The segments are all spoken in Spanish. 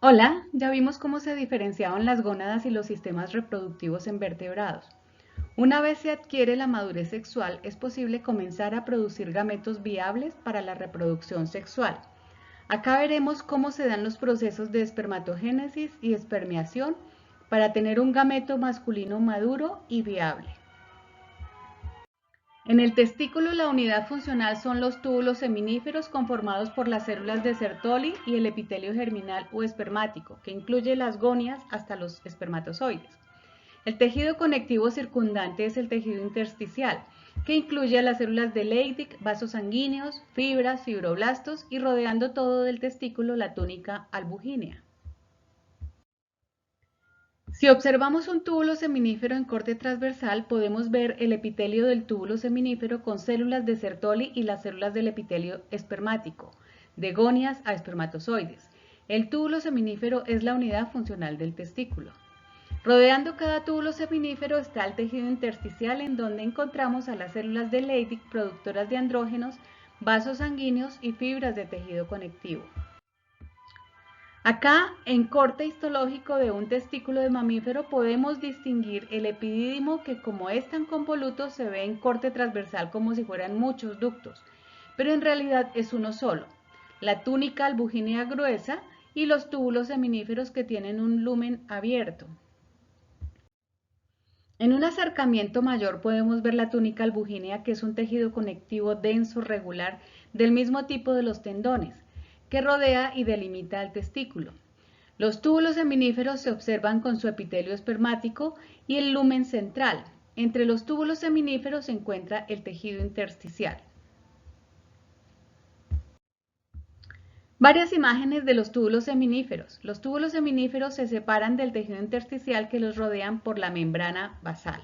Hola, ya vimos cómo se diferenciaban las gónadas y los sistemas reproductivos en vertebrados. Una vez se adquiere la madurez sexual, es posible comenzar a producir gametos viables para la reproducción sexual. Acá veremos cómo se dan los procesos de espermatogénesis y espermiación para tener un gameto masculino maduro y viable. En el testículo, la unidad funcional son los túbulos seminíferos conformados por las células de Sertoli y el epitelio germinal o espermático, que incluye las gonias hasta los espermatozoides. El tejido conectivo circundante es el tejido intersticial, que incluye a las células de Leydig, vasos sanguíneos, fibras, fibroblastos y rodeando todo del testículo la túnica albugínea. Si observamos un túbulo seminífero en corte transversal, podemos ver el epitelio del túbulo seminífero con células de Sertoli y las células del epitelio espermático, de gonias a espermatozoides. El túbulo seminífero es la unidad funcional del testículo. Rodeando cada túbulo seminífero está el tejido intersticial en donde encontramos a las células de Leydig productoras de andrógenos, vasos sanguíneos y fibras de tejido conectivo. Acá, en corte histológico de un testículo de mamífero, podemos distinguir el epidídimo que, como es tan convoluto, se ve en corte transversal como si fueran muchos ductos, pero en realidad es uno solo, la túnica albugínea gruesa y los túbulos seminíferos que tienen un lumen abierto. En un acercamiento mayor podemos ver la túnica albugínea, que es un tejido conectivo denso regular del mismo tipo de los tendones, que rodea y delimita el testículo. Los túbulos seminíferos se observan con su epitelio espermático y el lumen central. Entre los túbulos seminíferos se encuentra el tejido intersticial. Varias imágenes de los túbulos seminíferos. Los túbulos seminíferos se separan del tejido intersticial que los rodean por la membrana basal.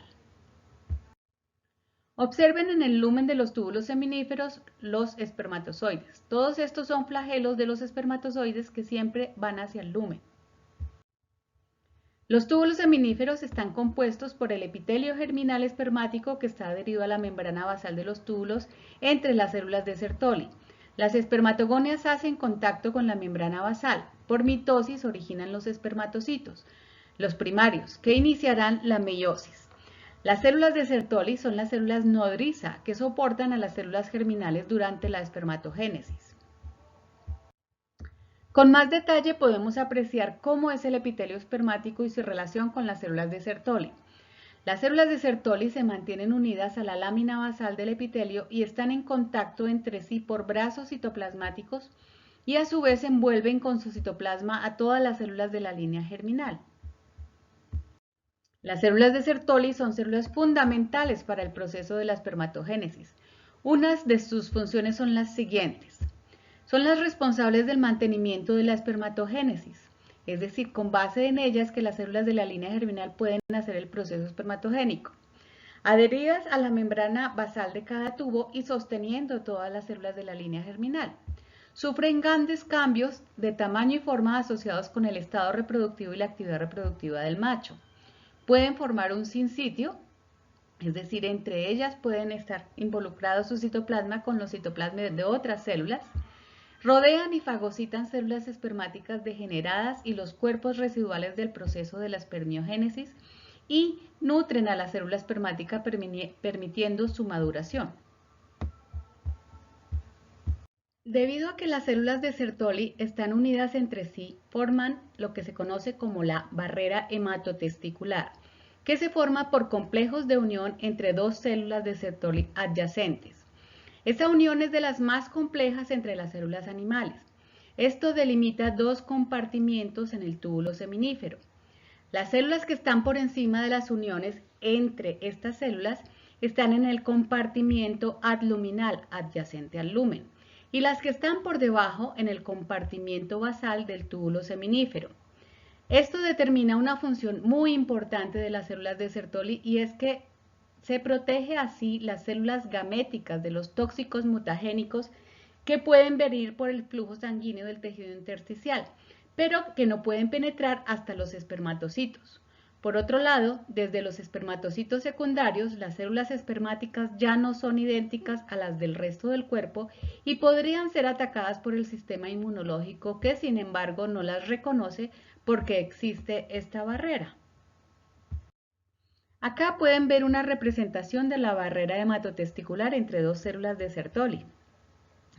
Observen en el lumen de los túbulos seminíferos los espermatozoides. Todos estos son flagelos de los espermatozoides que siempre van hacia el lumen. Los túbulos seminíferos están compuestos por el epitelio germinal espermático que está adherido a la membrana basal de los túbulos entre las células de Sertoli. Las espermatogonias hacen contacto con la membrana basal. Por mitosis originan los espermatocitos, los primarios, que iniciarán la meiosis. Las células de Sertoli son las células nodriza que soportan a las células germinales durante la espermatogénesis. Con más detalle podemos apreciar cómo es el epitelio espermático y su relación con las células de Sertoli. Las células de Sertoli se mantienen unidas a la lámina basal del epitelio y están en contacto entre sí por brazos citoplasmáticos y a su vez envuelven con su citoplasma a todas las células de la línea germinal. Las células de Sertoli son células fundamentales para el proceso de la espermatogénesis. Unas de sus funciones son las siguientes. Son las responsables del mantenimiento de la espermatogénesis, es decir, con base en ellas que las células de la línea germinal pueden hacer el proceso espermatogénico. Adheridas a la membrana basal de cada tubo y sosteniendo todas las células de la línea germinal. Sufren grandes cambios de tamaño y forma asociados con el estado reproductivo y la actividad reproductiva del macho. Pueden formar un sinsitio, es decir, entre ellas pueden estar involucrados su citoplasma con los citoplasmas de otras células. Rodean y fagocitan células espermáticas degeneradas y los cuerpos residuales del proceso de la espermiogénesis y nutren a la célula espermática permitiendo su maduración. Debido a que las células de Sertoli están unidas entre sí, forman lo que se conoce como la barrera hematotesticular, que se forma por complejos de unión entre dos células de Sertoli adyacentes. Esta unión es de las más complejas entre las células animales. Esto delimita dos compartimientos en el túbulo seminífero. Las células que están por encima de las uniones entre estas células están en el compartimiento adluminal, adyacente al lumen, y las que están por debajo en el compartimiento basal del túbulo seminífero. Esto determina una función muy importante de las células de Sertoli y es que se protege así las células gaméticas de los tóxicos mutagénicos que pueden venir por el flujo sanguíneo del tejido intersticial, pero que no pueden penetrar hasta los espermatocitos. Por otro lado, desde los espermatocitos secundarios, las células espermáticas ya no son idénticas a las del resto del cuerpo y podrían ser atacadas por el sistema inmunológico que, sin embargo, no las reconoce porque existe esta barrera. Acá pueden ver una representación de la barrera hematotesticular entre dos células de Sertoli,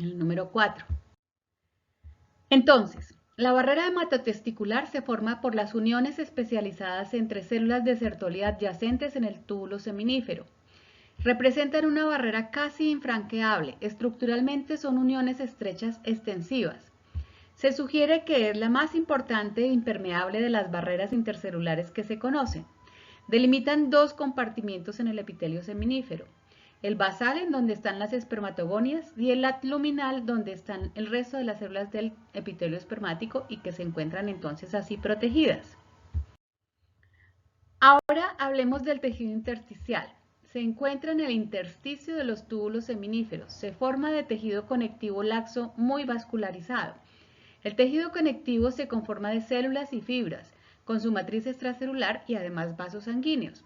el número 4. Entonces, la barrera hematotesticular se forma por las uniones especializadas entre células de Sertoli adyacentes en el túbulo seminífero. Representan una barrera casi infranqueable. Estructuralmente son uniones estrechas extensivas. Se sugiere que es la más importante e impermeable de las barreras intercelulares que se conocen. Delimitan dos compartimientos en el epitelio seminífero. El basal, en donde están las espermatogonias, y el luminal, donde están el resto de las células del epitelio espermático y que se encuentran entonces así protegidas. Ahora hablemos del tejido intersticial. Se encuentra en el intersticio de los túbulos seminíferos. Se forma de tejido conectivo laxo muy vascularizado. El tejido conectivo se conforma de células y fibras, con su matriz extracelular y además vasos sanguíneos.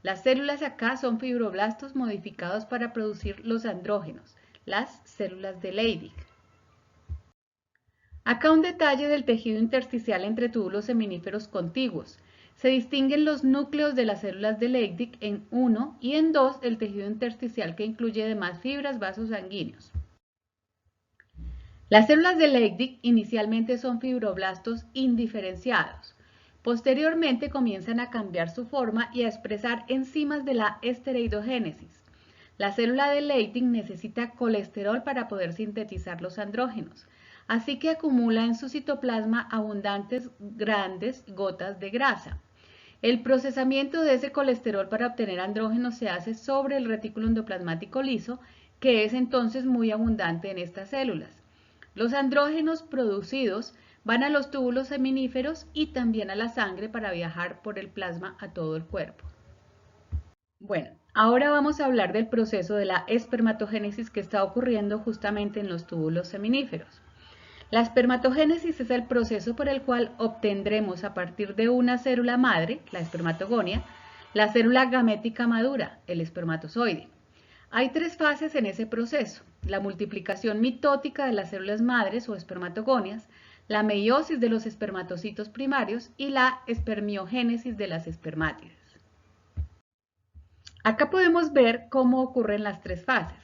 Las células acá son fibroblastos modificados para producir los andrógenos, las células de Leydig. Acá un detalle del tejido intersticial entre túbulos seminíferos contiguos. Se distinguen los núcleos de las células de Leydig en 1 y en 2 el tejido intersticial que incluye además fibras, vasos sanguíneos. Las células de Leydig inicialmente son fibroblastos indiferenciados. Posteriormente comienzan a cambiar su forma y a expresar enzimas de la esteroidogénesis. La célula de Leydig necesita colesterol para poder sintetizar los andrógenos, así que acumula en su citoplasma abundantes grandes gotas de grasa. El procesamiento de ese colesterol para obtener andrógenos se hace sobre el retículo endoplasmático liso, que es entonces muy abundante en estas células. Los andrógenos producidos van a los túbulos seminíferos y también a la sangre para viajar por el plasma a todo el cuerpo. Bueno, ahora vamos a hablar del proceso de la espermatogénesis que está ocurriendo justamente en los túbulos seminíferos. La espermatogénesis es el proceso por el cual obtendremos a partir de una célula madre, la espermatogonia, la célula gamética madura, el espermatozoide. Hay tres fases en ese proceso: la multiplicación mitótica de las células madres o espermatogonias, la meiosis de los espermatocitos primarios y la espermiogénesis de las espermátides. Acá podemos ver cómo ocurren las tres fases.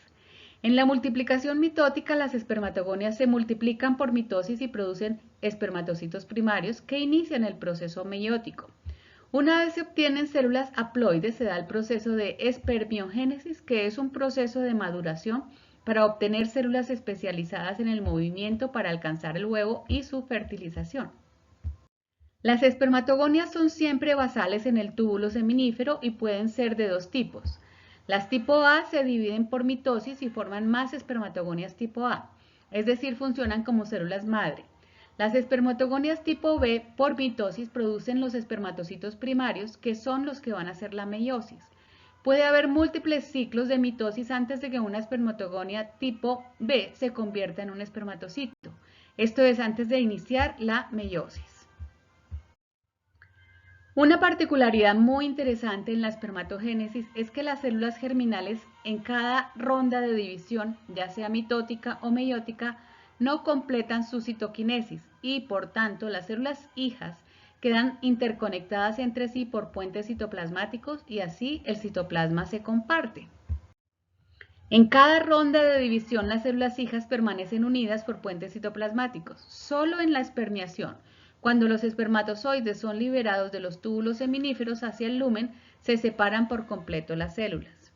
En la multiplicación mitótica, las espermatogonias se multiplican por mitosis y producen espermatocitos primarios que inician el proceso meiótico. Una vez se obtienen células haploides, se da el proceso de espermiogénesis, que es un proceso de maduración para obtener células especializadas en el movimiento para alcanzar el huevo y su fertilización. Las espermatogonias son siempre basales en el túbulo seminífero y pueden ser de dos tipos. Las tipo A se dividen por mitosis y forman más espermatogonias tipo A, es decir, funcionan como células madre. Las espermatogonias tipo B por mitosis producen los espermatocitos primarios, que son los que van a hacer la meiosis. Puede haber múltiples ciclos de mitosis antes de que una espermatogonia tipo B se convierta en un espermatocito. Esto es antes de iniciar la meiosis. Una particularidad muy interesante en la espermatogénesis es que las células germinales en cada ronda de división, ya sea mitótica o meiótica, no completan su citoquinesis y, por tanto, las células hijas quedan interconectadas entre sí por puentes citoplasmáticos y así el citoplasma se comparte. En cada ronda de división, las células hijas permanecen unidas por puentes citoplasmáticos. Solo en la espermiación, cuando los espermatozoides son liberados de los túbulos seminíferos hacia el lumen, se separan por completo las células.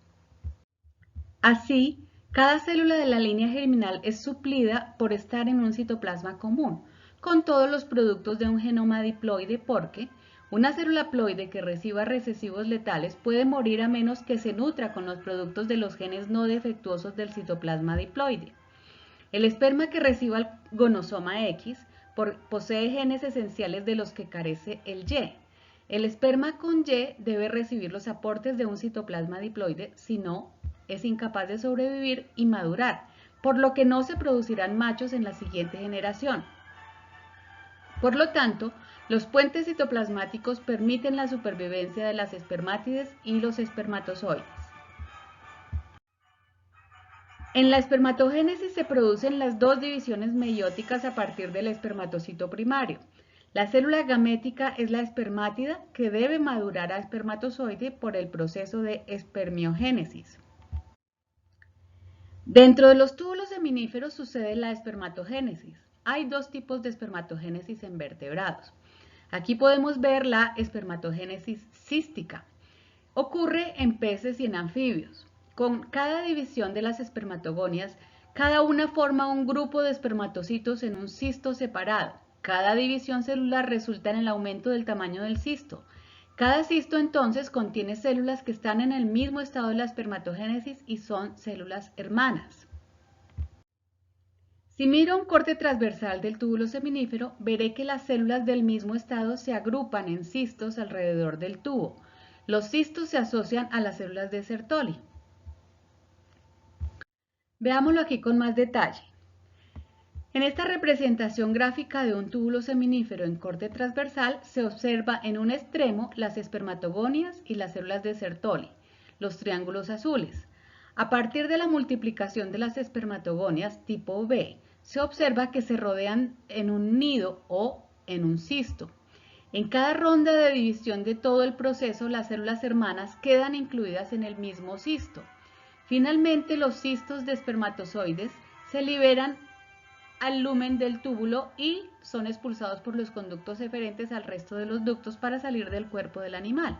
Así, cada célula de la línea germinal es suplida por estar en un citoplasma común, con todos los productos de un genoma diploide, porque una célula ploide que reciba recesivos letales puede morir a menos que se nutra con los productos de los genes no defectuosos del citoplasma diploide. El esperma que reciba el gonosoma X posee genes esenciales de los que carece el Y. El esperma con Y debe recibir los aportes de un citoplasma diploide, si no, es incapaz de sobrevivir y madurar, por lo que no se producirán machos en la siguiente generación. Por lo tanto, los puentes citoplasmáticos permiten la supervivencia de las espermátides y los espermatozoides. En la espermatogénesis se producen las dos divisiones meióticas a partir del espermatocito primario. La célula gamética es la espermátida que debe madurar a espermatozoide por el proceso de espermiogénesis. Dentro de los túbulos seminíferos sucede la espermatogénesis. Hay dos tipos de espermatogénesis en vertebrados. Aquí podemos ver la espermatogénesis cística. Ocurre en peces y en anfibios. Con cada división de las espermatogonias, cada una forma un grupo de espermatocitos en un cisto separado. Cada división celular resulta en el aumento del tamaño del cisto. Cada cisto entonces contiene células que están en el mismo estado de la espermatogénesis y son células hermanas. Si miro un corte transversal del túbulo seminífero, veré que las células del mismo estado se agrupan en cistos alrededor del tubo. Los cistos se asocian a las células de Sertoli. Veámoslo aquí con más detalle. En esta representación gráfica de un túbulo seminífero en corte transversal se observa en un extremo las espermatogonias y las células de Sertoli, los triángulos azules. A partir de la multiplicación de las espermatogonias tipo B, se observa que se rodean en un nido o en un cisto. En cada ronda de división de todo el proceso, las células hermanas quedan incluidas en el mismo cisto. Finalmente, los cistos de espermatozoides se liberan al lumen del túbulo y son expulsados por los conductos eferentes al resto de los ductos para salir del cuerpo del animal.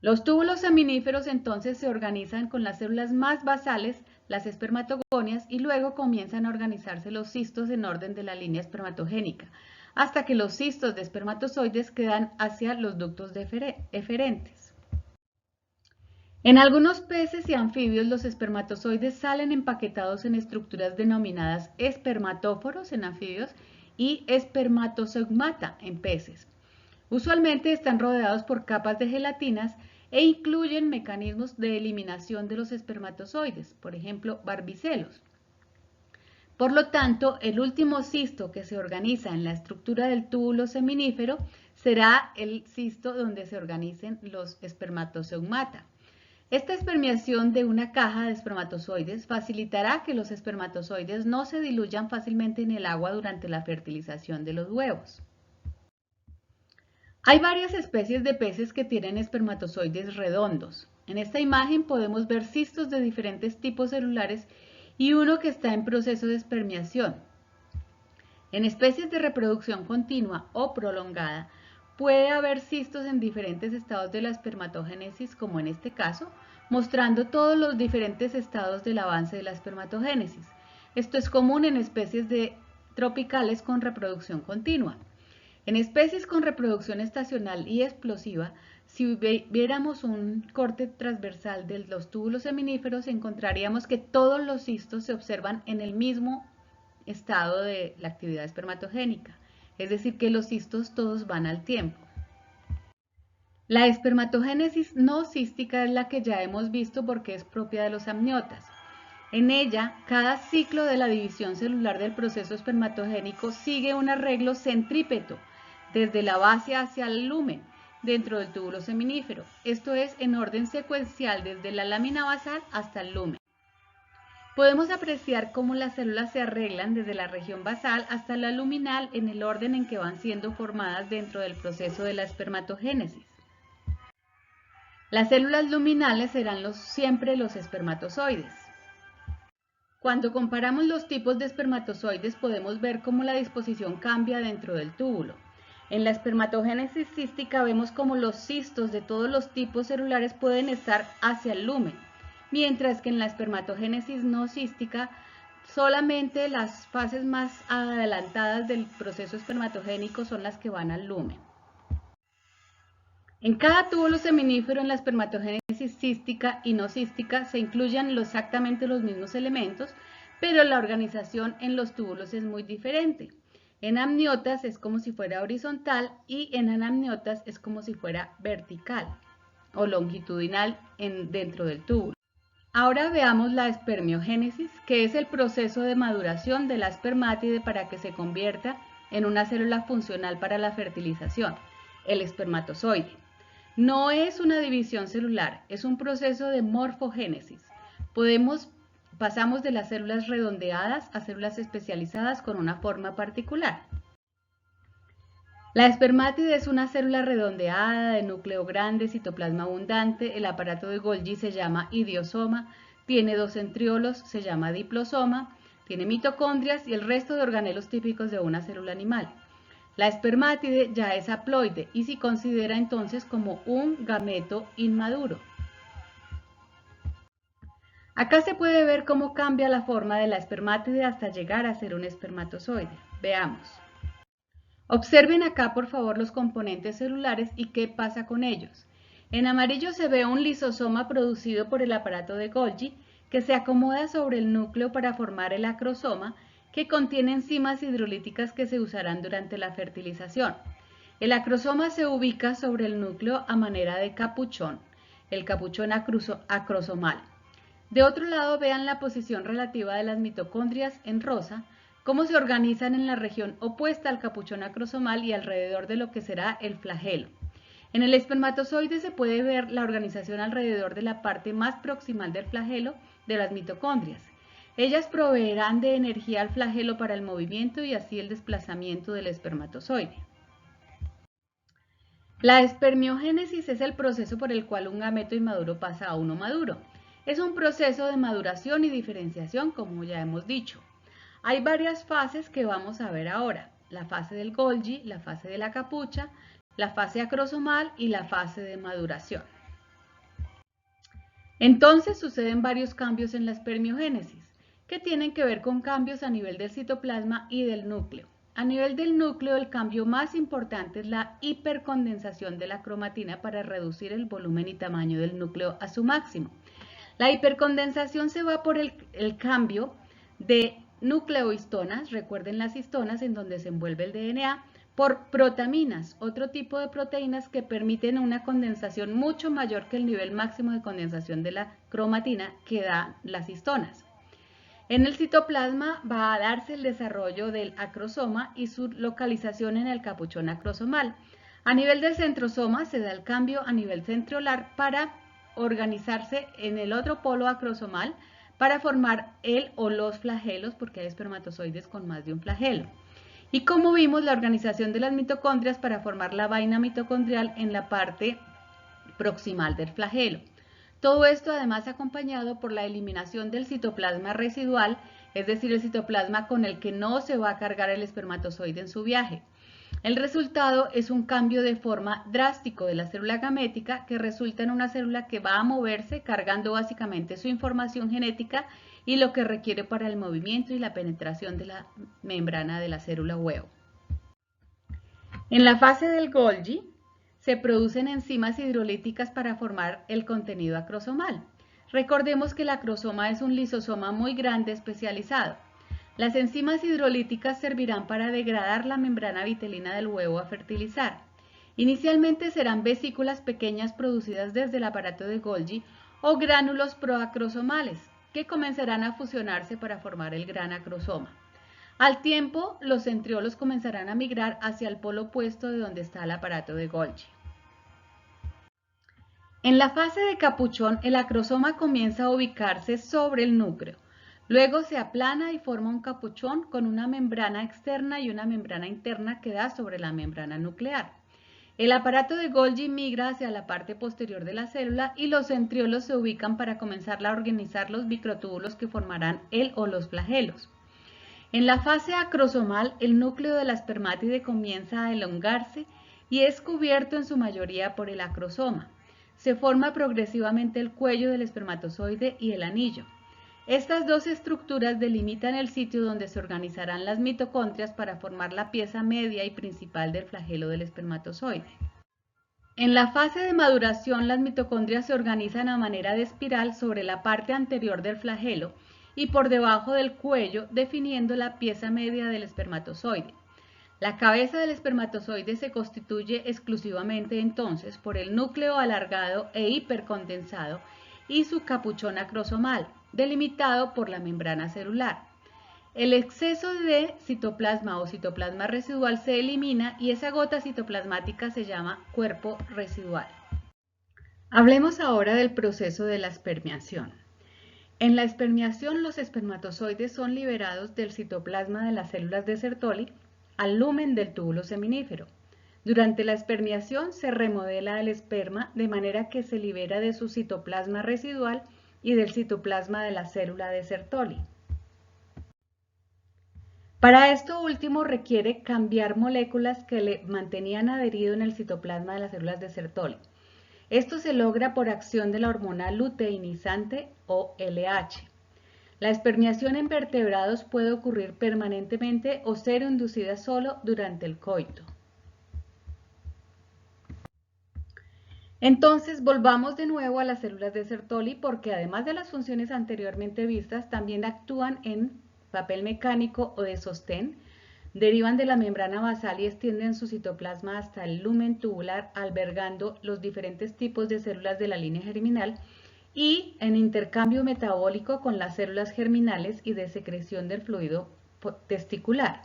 Los túbulos seminíferos entonces se organizan con las células más basales, las espermatogonias, y luego comienzan a organizarse los cistos en orden de la línea espermatogénica, hasta que los cistos de espermatozoides quedan hacia los ductos eferentes. En algunos peces y anfibios los espermatozoides salen empaquetados en estructuras denominadas espermatóforos en anfibios y espermatozeugmata en peces. Usualmente están rodeados por capas de gelatinas e incluyen mecanismos de eliminación de los espermatozoides, por ejemplo, barbicelos. Por lo tanto, el último cisto que se organiza en la estructura del túbulo seminífero será el cisto donde se organicen los espermatozeugmata. Esta espermiación de una caja de espermatozoides facilitará que los espermatozoides no se diluyan fácilmente en el agua durante la fertilización de los huevos. Hay varias especies de peces que tienen espermatozoides redondos. En esta imagen podemos ver cistos de diferentes tipos celulares y uno que está en proceso de espermiación. En especies de reproducción continua o prolongada, puede haber cistos en diferentes estados de la espermatogénesis, como en este caso, mostrando todos los diferentes estados del avance de la espermatogénesis. Esto es común en especies tropicales con reproducción continua. En especies con reproducción estacional y explosiva, si viéramos un corte transversal de los túbulos seminíferos, encontraríamos que todos los cistos se observan en el mismo estado de la actividad espermatogénica. Es decir, que los cistos todos van al tiempo. La espermatogénesis no cística es la que ya hemos visto porque es propia de los amniotas. En ella, cada ciclo de la división celular del proceso espermatogénico sigue un arreglo centrípeto, desde la base hacia el lumen, dentro del túbulo seminífero. Esto es en orden secuencial desde la lámina basal hasta el lumen. Podemos apreciar cómo las células se arreglan desde la región basal hasta la luminal en el orden en que van siendo formadas dentro del proceso de la espermatogénesis. Las células luminales serán siempre los espermatozoides. Cuando comparamos los tipos de espermatozoides podemos ver cómo la disposición cambia dentro del túbulo. En la espermatogénesis cística vemos cómo los cistos de todos los tipos celulares pueden estar hacia el lumen, mientras que en la espermatogénesis no cística solamente las fases más adelantadas del proceso espermatogénico son las que van al lumen. En cada túbulo seminífero en la espermatogénesis cística y no cística se incluyen exactamente los mismos elementos, pero la organización en los túbulos es muy diferente. En amniotas es como si fuera horizontal y en anamniotas es como si fuera vertical o longitudinal dentro del túbulo. Ahora veamos la espermiogénesis, que es el proceso de maduración de la espermátide para que se convierta en una célula funcional para la fertilización, el espermatozoide. No es una división celular, es un proceso de morfogénesis. Pasamos de las células redondeadas a células especializadas con una forma particular. La espermátide es una célula redondeada de núcleo grande, citoplasma abundante. El aparato de Golgi se llama idiosoma, tiene 2 centriolos, se llama diplosoma, tiene mitocondrias y el resto de organelos típicos de una célula animal. La espermátide ya es haploide y se considera entonces como un gameto inmaduro. Acá se puede ver cómo cambia la forma de la espermátide hasta llegar a ser un espermatozoide. Veamos. Observen acá por favor los componentes celulares y qué pasa con ellos. En amarillo se ve un lisosoma producido por el aparato de Golgi que se acomoda sobre el núcleo para formar el acrosoma, que contiene enzimas hidrolíticas que se usarán durante la fertilización. El acrosoma se ubica sobre el núcleo a manera de capuchón, el capuchón acrosomal. De otro lado, vean la posición relativa de las mitocondrias en rosa, cómo se organizan en la región opuesta al capuchón acrosomal y alrededor de lo que será el flagelo. En el espermatozoide se puede ver la organización alrededor de la parte más proximal del flagelo de las mitocondrias. Ellas proveerán de energía al flagelo para el movimiento y así el desplazamiento del espermatozoide. La espermiogénesis es el proceso por el cual un gameto inmaduro pasa a uno maduro. Es un proceso de maduración y diferenciación, como ya hemos dicho. Hay varias fases que vamos a ver ahora: la fase del Golgi, la fase de la capucha, la fase acrosomal y la fase de maduración. Entonces suceden varios cambios en la espermiogénesis, que tienen que ver con cambios a nivel del citoplasma y del núcleo. A nivel del núcleo, el cambio más importante es la hipercondensación de la cromatina para reducir el volumen y tamaño del núcleo a su máximo. La hipercondensación se va por el cambio de nucleohistonas, recuerden las histonas en donde se envuelve el DNA, por protaminas, otro tipo de proteínas que permiten una condensación mucho mayor que el nivel máximo de condensación de la cromatina que dan las histonas. En el citoplasma va a darse el desarrollo del acrosoma y su localización en el capuchón acrosomal. A nivel del centrosoma se da el cambio a nivel centriolar para organizarse en el otro polo acrosomal para formar el o los flagelos, porque hay espermatozoides con más de un flagelo. Y como vimos, la organización de las mitocondrias para formar la vaina mitocondrial en la parte proximal del flagelo. Todo esto además acompañado por la eliminación del citoplasma residual, es decir, el citoplasma con el que no se va a cargar el espermatozoide en su viaje. El resultado es un cambio de forma drástico de la célula gamética que resulta en una célula que va a moverse cargando básicamente su información genética y lo que requiere para el movimiento y la penetración de la membrana de la célula huevo. En la fase del Golgi se producen enzimas hidrolíticas para formar el contenido acrosomal. Recordemos que el acrosoma es un lisosoma muy grande especializado. Las enzimas hidrolíticas servirán para degradar la membrana vitelina del huevo a fertilizar. Inicialmente serán vesículas pequeñas producidas desde el aparato de Golgi o gránulos proacrosomales que comenzarán a fusionarse para formar el gran acrosoma. Al tiempo, los centriolos comenzarán a migrar hacia el polo opuesto de donde está el aparato de Golgi. En la fase de capuchón, el acrosoma comienza a ubicarse sobre el núcleo. Luego se aplana y forma un capuchón con una membrana externa y una membrana interna que da sobre la membrana nuclear. El aparato de Golgi migra hacia la parte posterior de la célula y los centriolos se ubican para comenzar a organizar los microtúbulos que formarán el o los flagelos. En la fase acrosomal, el núcleo de la espermátide comienza a elongarse y es cubierto en su mayoría por el acrosoma. Se forma progresivamente el cuello del espermatozoide y el anillo. Estas dos estructuras delimitan el sitio donde se organizarán las mitocondrias para formar la pieza media y principal del flagelo del espermatozoide. En la fase de maduración, las mitocondrias se organizan a manera de espiral sobre la parte anterior del flagelo y por debajo del cuello, definiendo la pieza media del espermatozoide. La cabeza del espermatozoide se constituye exclusivamente entonces por el núcleo alargado e hipercondensado y su capuchón acrosomal, delimitado por la membrana celular. el exceso de citoplasma o citoplasma residual se elimina y esa gota citoplasmática se llama cuerpo residual. Hablemos ahora del proceso de la espermiación. En la espermiación, los espermatozoides son liberados del citoplasma de las células de Sertoli al lumen del túbulo seminífero. Durante la espermiación se remodela el esperma de manera que se libera de su citoplasma residual y del citoplasma de la célula de Sertoli. Para esto último requiere cambiar moléculas que le mantenían adherido en el citoplasma de las células de Sertoli. Esto se logra por acción de la hormona luteinizante o LH. La espermiación en vertebrados puede ocurrir permanentemente o ser inducida solo durante el coito. Entonces volvamos de nuevo a las células de Sertoli porque además de las funciones anteriormente vistas también actúan en papel mecánico o de sostén, derivan de la membrana basal y extienden su citoplasma hasta el lumen tubular albergando los diferentes tipos de células de la línea germinal y en intercambio metabólico con las células germinales y de secreción del fluido testicular.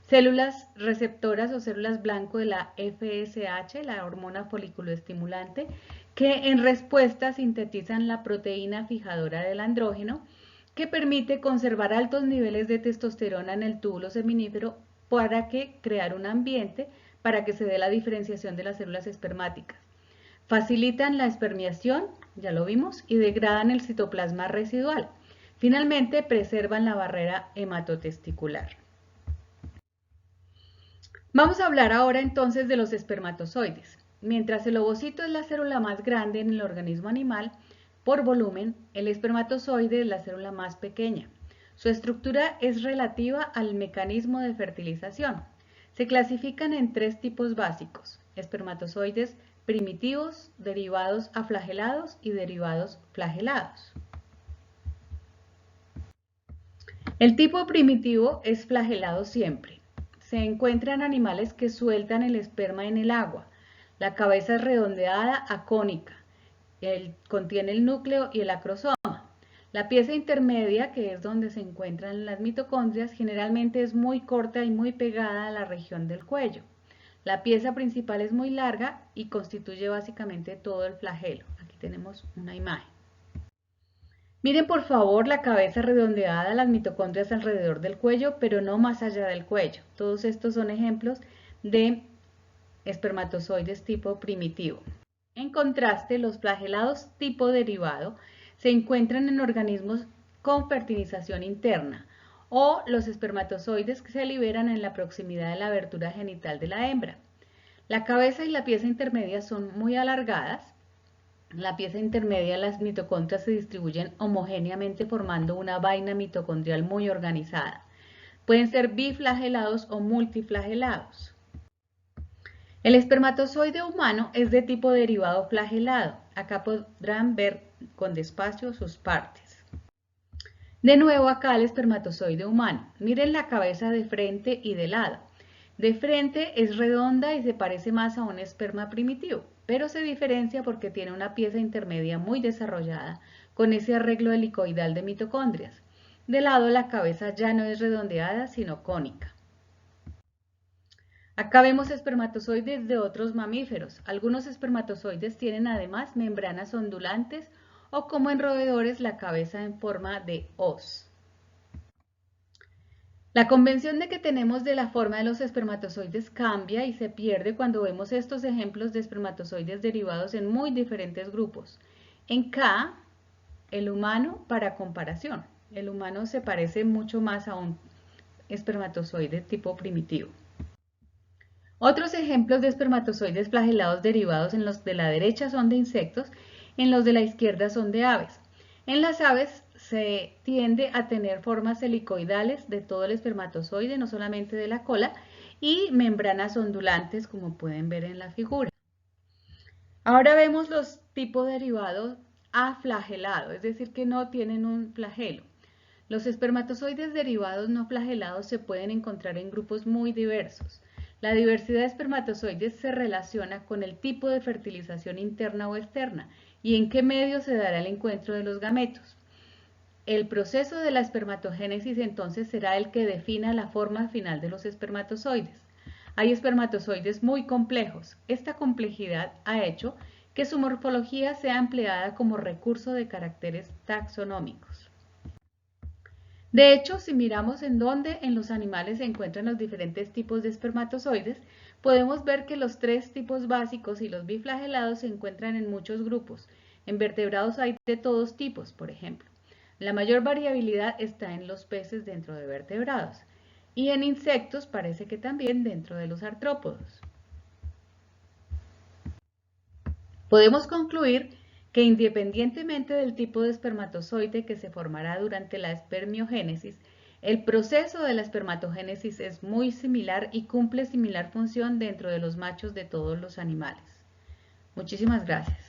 Células receptoras o células blanco de la FSH, la hormona foliculoestimulante, que en respuesta sintetizan la proteína fijadora del andrógeno, que permite conservar altos niveles de testosterona en el túbulo seminífero para crear un ambiente para que se dé la diferenciación de las células espermáticas. Facilitan la espermiación, ya lo vimos, y degradan el citoplasma residual. Finalmente, preservan la barrera hematotesticular. Vamos a hablar ahora entonces de los espermatozoides. Mientras el ovocito es la célula más grande en el organismo animal, por volumen, el espermatozoide es la célula más pequeña. Su estructura es relativa al mecanismo de fertilización. Se clasifican en tres tipos básicos: espermatozoides primitivos, derivados aflagelados y derivados flagelados. El tipo primitivo es flagelado siempre. Se encuentra en animales que sueltan el esperma en el agua. La cabeza es redondeada a cónica. Contiene el núcleo y el acrosoma. La pieza intermedia, que es donde se encuentran las mitocondrias, generalmente es muy corta y muy pegada a la región del cuello. La pieza principal es muy larga y constituye básicamente todo el flagelo. Aquí tenemos una imagen. Miren por favor la cabeza redondeada, las mitocondrias alrededor del cuello, pero no más allá del cuello. Todos estos son ejemplos de espermatozoides tipo primitivo. En contraste, los flagelados tipo derivado se encuentran en organismos con fertilización interna o los espermatozoides que se liberan en la proximidad de la abertura genital de la hembra. La cabeza y la pieza intermedia son muy alargadas. En la pieza intermedia las mitocondrias se distribuyen homogéneamente formando una vaina mitocondrial muy organizada. Pueden ser biflagelados o multiflagelados. El espermatozoide humano es de tipo derivado flagelado. Acá podrán ver con despacio sus partes. De nuevo acá el espermatozoide humano. Miren la cabeza de frente y de lado. De frente es redonda y se parece más a un esperma primitivo, pero se diferencia porque tiene una pieza intermedia muy desarrollada con ese arreglo helicoidal de mitocondrias. De lado la cabeza ya no es redondeada sino cónica. Acá vemos espermatozoides de otros mamíferos. Algunos espermatozoides tienen además membranas ondulantes o como en roedores la cabeza en forma de hoz. La convención de que tenemos de la forma de los espermatozoides cambia y se pierde cuando vemos estos ejemplos de espermatozoides derivados en muy diferentes grupos. En K, el humano para comparación. El humano se parece mucho más a un espermatozoide tipo primitivo. Otros ejemplos de espermatozoides flagelados derivados en los de la derecha son de insectos, en los de la izquierda son de aves. En las aves se tiende a tener formas helicoidales de todo el espermatozoide, no solamente de la cola, y membranas ondulantes como pueden ver en la figura. Ahora vemos los tipos derivados aflagelados, es decir, que no tienen un flagelo. Los espermatozoides derivados no flagelados se pueden encontrar en grupos muy diversos. La diversidad de espermatozoides se relaciona con el tipo de fertilización interna o externa y en qué medio se dará el encuentro de los gametos. el proceso de la espermatogénesis entonces será el que defina la forma final de los espermatozoides. Hay espermatozoides muy complejos. Esta complejidad ha hecho que su morfología sea empleada como recurso de caracteres taxonómicos. De hecho, si miramos en dónde en los animales se encuentran los diferentes tipos de espermatozoides, podemos ver que los tres tipos básicos y los biflagelados se encuentran en muchos grupos. En vertebrados hay de todos tipos, por ejemplo. La mayor variabilidad está en los peces dentro de vertebrados y en insectos parece que también dentro de los artrópodos. Podemos concluir que independientemente del tipo de espermatozoide que se formará durante la espermiogénesis, el proceso de la espermatogénesis es muy similar y cumple similar función dentro de los machos de todos los animales. Muchísimas gracias.